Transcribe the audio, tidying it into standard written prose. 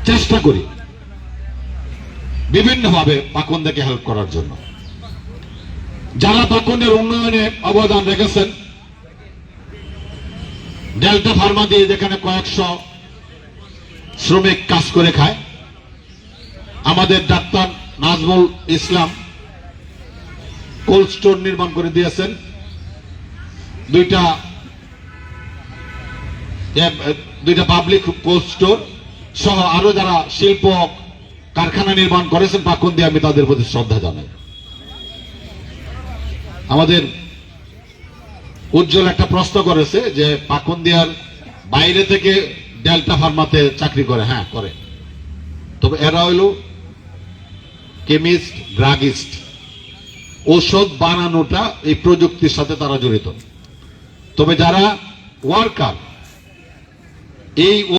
চেষ্টা করি বিভিন্নভাবে পাকুন্দাকে হেল্প করার জন্য। যারা পাকুন্দের উন্নয়নে অবদান রেখেছেন, ডেল্টা ফার্মা দিয়ে যেখানে কয়েকশো শ্রমিক কাজ করে খায়, আমাদের doctor Nazmul Islam cold store নির্মাণ করে দিয়েছেন, দুইটা পাবলিক কোল্ড স্টোর সহ আরো যারা শিল্প কারখানা নির্মাণ করেছেন পাকুন্দি, আমি তাদের প্রতি শ্রদ্ধা জানাই। আমাদের উজ্জ্বল একটা প্রশ্ন করেছে যে পাকুন্দিয়ার বাইরে থেকে ডেল্টা ফার্মাতে চাকরি করে। হ্যাঁ, করে, তবে এরা হইল কেমিস্ট, ড্রাগিস্ট, ঔষধ বানানোটা এই প্রযুক্তির সাথে তারা জড়িত। তবে যারা ওয়ার্কার, এই